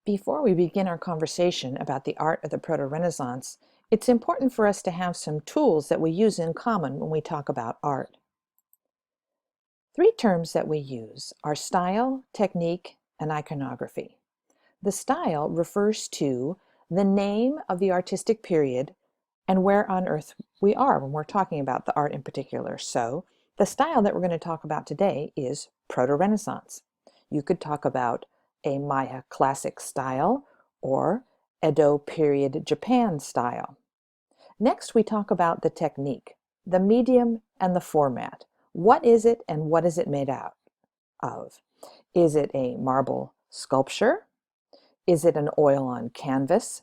Before we begin our conversation about the art of the Proto-Renaissance, it's important for us to have some tools that we use in common when we talk about art. Three terms that we use are style, technique, and iconography. The style refers to the name of the artistic period and where on earth we are when we're talking about the art in particular. So, the style that we're going to talk about today is Proto-Renaissance. You could talk about a Maya classic style or Edo period Japan style. Next, we talk about the technique, the medium, and the format. What is it and what is it made out of? Is it a marble sculpture? Is it an oil on canvas?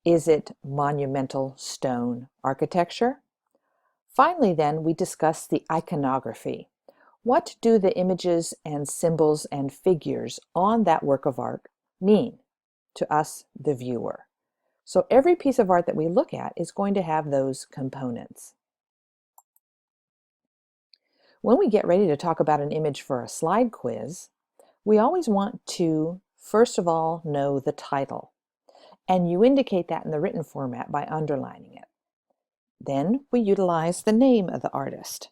Is it monumental stone architecture? Finally, then, we discuss the iconography. What do the images and symbols and figures on that work of art mean to us, the viewer? So every piece of art that we look at is going to have those components. When we get ready to talk about an image for a slide quiz, we always want to, first of all, know the title. And you indicate that in the written format by underlining it. Then we utilize the name of the artist,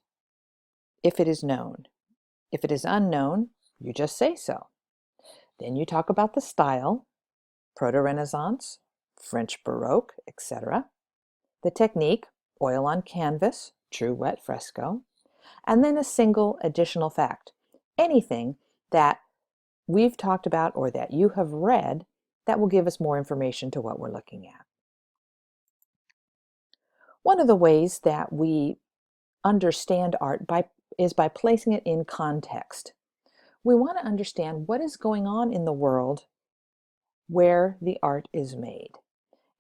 if it is known. If it is unknown, you just say so. Then you talk about the style, Proto-Renaissance, French Baroque, etc. The technique, oil on canvas, true wet fresco. And then a single additional fact, anything that we've talked about or that you have read that will give us more information to what we're looking at. One of the ways that we understand art is by placing it in context. We want to understand what is going on in the world where the art is made.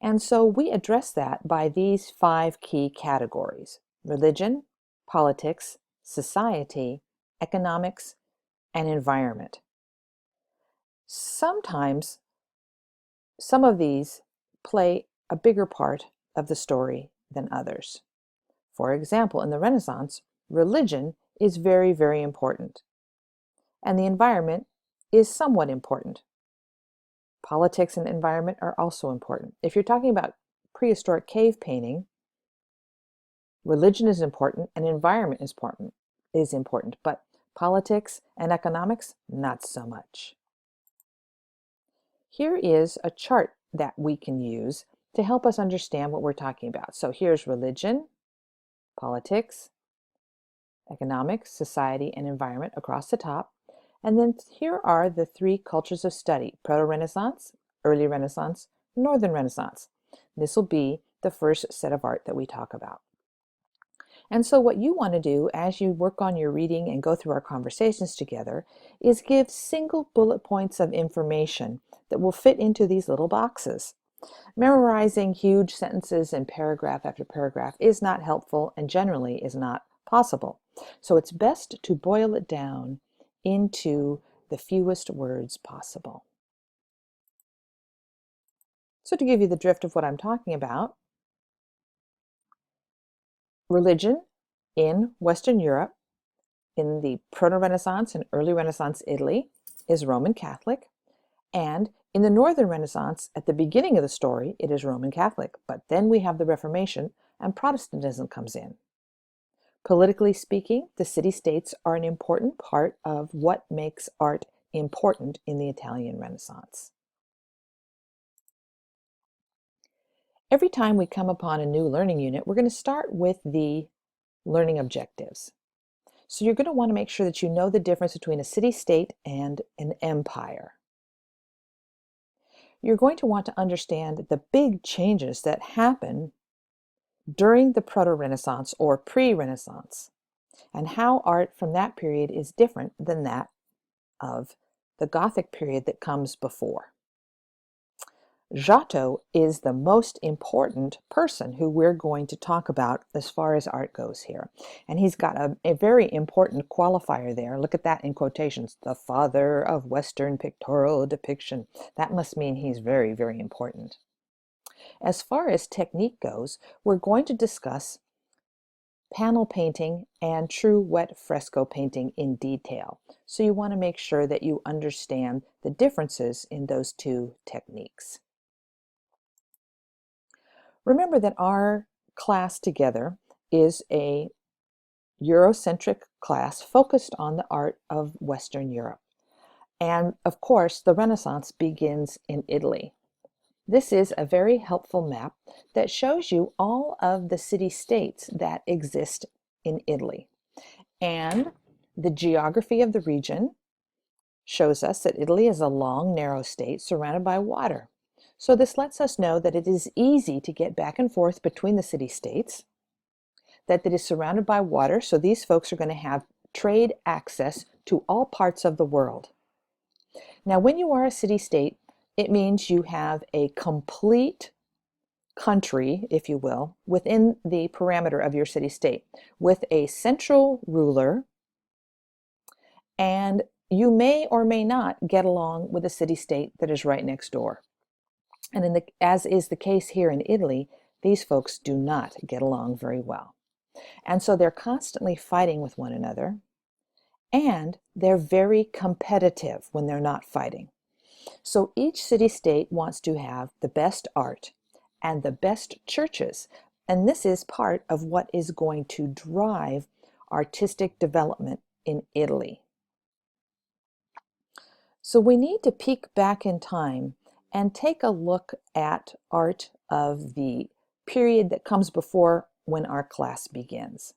And so we address that by these 5 key categories: religion, politics, society, economics, and environment. Sometimes some of these play a bigger part of the story than others. For example, in the Renaissance, religion is very, very important, and the environment is somewhat important. Politics and environment are also important. If you're talking about prehistoric cave painting, religion is important and environment is important, but politics and economics, not so much. Here is a chart that we can use to help us understand what we're talking about. So here's religion, politics, economics, society, and environment across the top. And then here are the 3 cultures of study: Proto-Renaissance, Early Renaissance, Northern Renaissance. This will be the first set of art that we talk about. And so what you want to do as you work on your reading and go through our conversations together is give single bullet points of information that will fit into these little boxes. Memorizing huge sentences and paragraph after paragraph is not helpful and generally is not possible. So it's best to boil it down into the fewest words possible. So to give you the drift of what I'm talking about, religion in Western Europe, in the Proto-Renaissance and Early Renaissance Italy, is Roman Catholic, and in the Northern Renaissance, at the beginning of the story, it is Roman Catholic, but then we have the Reformation and Protestantism comes in. Politically speaking, the city-states are an important part of what makes art important in the Italian Renaissance. Every time we come upon a new learning unit, we're going to start with the learning objectives. So you're going to want to make sure that you know the difference between a city-state and an empire. You're going to want to understand the big changes that happen during the Proto-Renaissance or pre-Renaissance, and how art from that period is different than that of the Gothic period that comes before. Giotto is the most important person who we're going to talk about as far as art goes here. And he's got a very important qualifier there. Look at that in quotations, the father of Western pictorial depiction. That must mean he's very, very important. As far as technique goes, we're going to discuss panel painting, and true wet fresco painting in detail. So you want to make sure that you understand the differences in those two techniques. Remember that our class together is a Eurocentric class focused on the art of Western Europe. And of course, the Renaissance begins in Italy. This is a very helpful map that shows you all of the city-states that exist in Italy. And the geography of the region shows us that Italy is a long, narrow state surrounded by water. So this lets us know that it is easy to get back and forth between the city-states, that it is surrounded by water, so these folks are going to have trade access to all parts of the world. Now, when you are a city-state, it means you have a complete country, if you will, within the parameter of your city-state, with a central ruler, and you may or may not get along with a city-state that is right next door. And as is the case here in Italy, these folks do not get along very well. And so they're constantly fighting with one another, and they're very competitive when they're not fighting. So each city-state wants to have the best art and the best churches, and this is part of what is going to drive artistic development in Italy. So we need to peek back in time and take a look at art of the period that comes before when our class begins.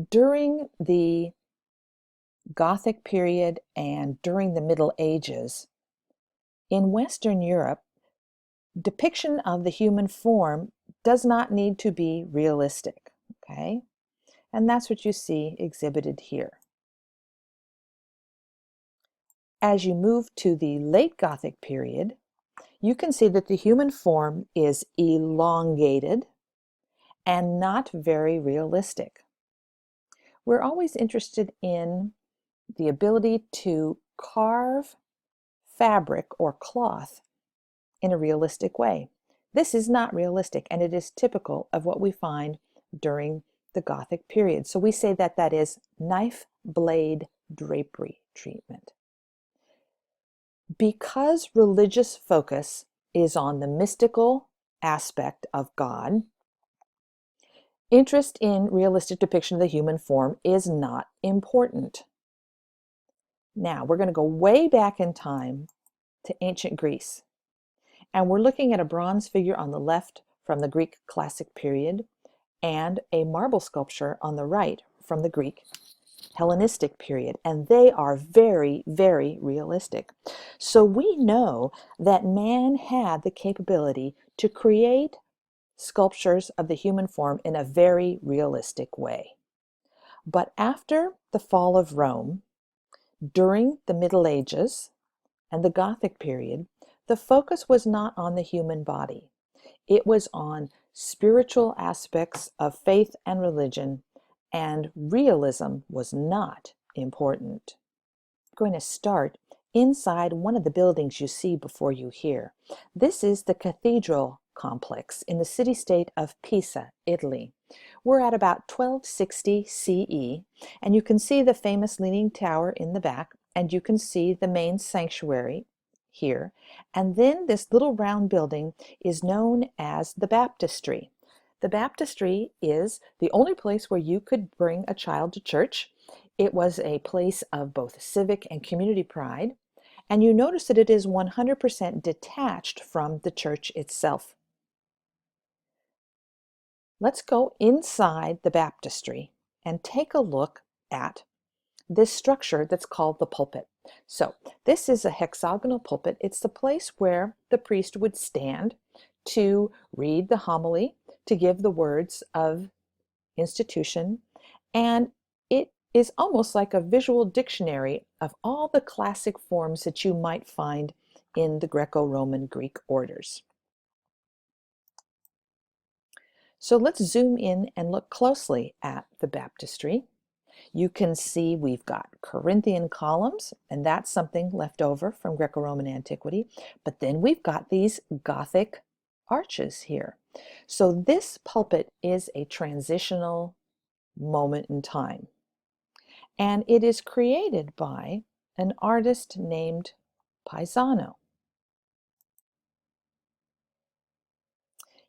During the Gothic period and during the Middle Ages, in Western Europe, depiction of the human form does not need to be realistic, okay? And that's what you see exhibited here. As you move to the late Gothic period, you can see that the human form is elongated and not very realistic. We're always interested in the ability to carve fabric or cloth in a realistic way. This is not realistic, and it is typical of what we find during the Gothic period. So we say that that is knife blade drapery treatment. Because religious focus is on the mystical aspect of God, interest in realistic depiction of the human form is not important. Now, we're going to go way back in time to ancient Greece. And we're looking at a bronze figure on the left from the Greek classic period and a marble sculpture on the right from the Greek Hellenistic period. And they are very, very realistic. So we know that man had the capability to create sculptures of the human form in a very realistic way. But after the fall of Rome, during the Middle Ages and the Gothic period, the focus was not on the human body. It was on spiritual aspects of faith and religion, and realism was not important. I'm going to start inside one of the buildings you see before you here. This is the cathedral complex in the city-state of Pisa, Italy. We're at about 1260 CE, and you can see the famous Leaning Tower in the back, and you can see the main sanctuary here. And then this little round building is known as the baptistry. The baptistry is the only place where you could bring a child to church. It was a place of both civic and community pride, and you notice that it is 100% detached from the church itself. Let's go inside the baptistry and take a look at this structure that's called the pulpit. So this is a hexagonal pulpit. It's the place where the priest would stand to read the homily, to give the words of institution, and it is almost like a visual dictionary of all the classic forms that you might find in the Greco-Roman Greek orders. So let's zoom in and look closely at the baptistry. You can see we've got Corinthian columns, and that's something left over from Greco-Roman antiquity. But then we've got these Gothic arches here. So this pulpit is a transitional moment in time. And it is created by an artist named Paisano.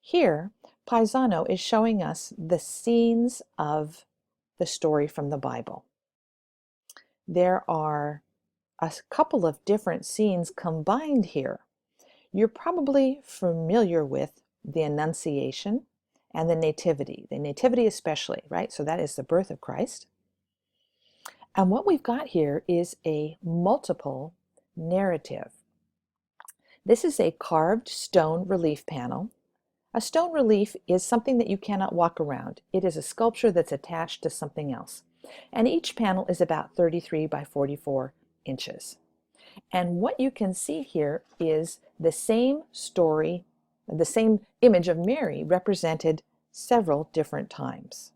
Here, Paisano is showing us the scenes of the story from the Bible. There are a couple of different scenes combined here. You're probably familiar with the Annunciation and the Nativity especially, right? So that is the birth of Christ. And what we've got here is a multiple narrative. This is a carved stone relief panel. A stone relief is something that you cannot walk around. It is a sculpture that's attached to something else. And each panel is about 33 by 44 inches. And what you can see here is the same story, the same image of Mary represented several different times.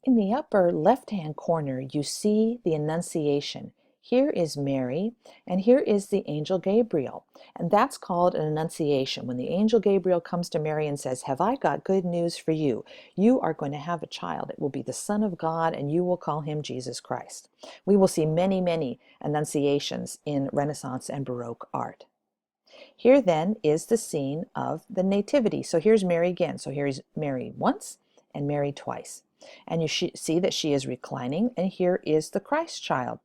In the upper left-hand corner, you see the Annunciation. Here is Mary, and here is the angel Gabriel. And that's called an Annunciation. When the angel Gabriel comes to Mary and says, "Have I got good news for you? You are going to have a child. It will be the Son of God, and you will call him Jesus Christ." We will see many, many Annunciations in Renaissance and Baroque art. Here then is the scene of the Nativity. So here's Mary again. So here's Mary once and Mary twice. And you see that she is reclining, and here is the Christ child.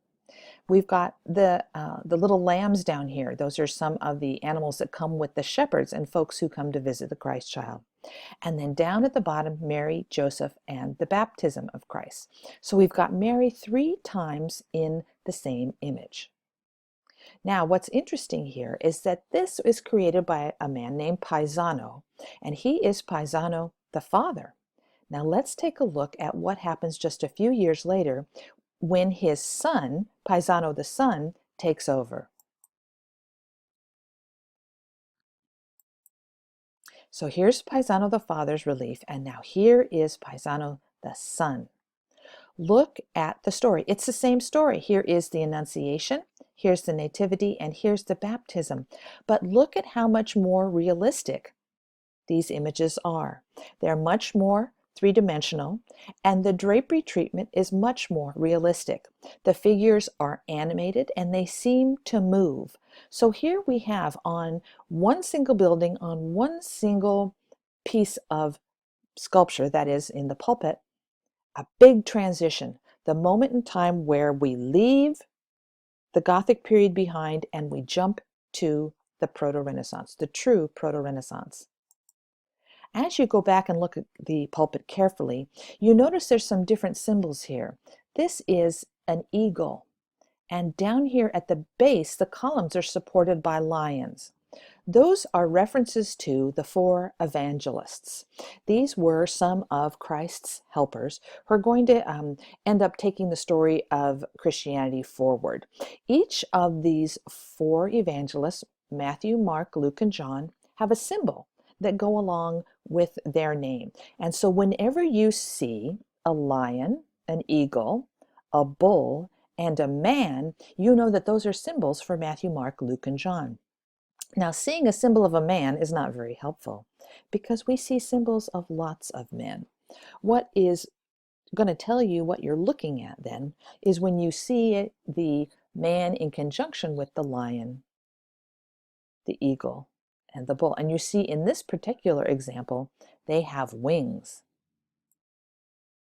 We've got the little lambs down here. Those are some of the animals that come with the shepherds and folks who come to visit the Christ child. And then down at the bottom, Mary, Joseph, and the baptism of Christ. So we've got Mary 3 times in the same image. Now, what's interesting here is that this is created by a man named Paisano, and he is Paisano the father. Now let's take a look at what happens just a few years later when his son, Paisano the son, takes over. So here's Paisano the father's relief, and now here is Paisano the son. Look at the story. It's the same story. Here is the Annunciation, here's the Nativity, and here's the baptism. But look at how much more realistic these images are. They're much more three-dimensional, and the drapery treatment is much more realistic. The figures are animated and they seem to move. So here we have on one single building, on one single piece of sculpture, that is in the pulpit, a big transition, the moment in time where we leave the Gothic period behind and we jump to the Proto-Renaissance, the true Proto-Renaissance. As you go back and look at the pulpit carefully, you notice there's some different symbols here. This is an eagle, and down here at the base, the columns are supported by lions. Those are references to the 4 evangelists. These were some of Christ's helpers who are going to end up taking the story of Christianity forward. Each of these 4 evangelists, Matthew, Mark, Luke, and John, have a symbol that go along with their name. And so whenever you see a lion, an eagle, a bull, and a man, you know that those are symbols for Matthew, Mark, Luke, and John. Now, seeing a symbol of a man is not very helpful because we see symbols of lots of men. What is going to tell you what you're looking at then is when you see it, the man in conjunction with the lion, the eagle, and the bull. And you see in this particular example, they have wings.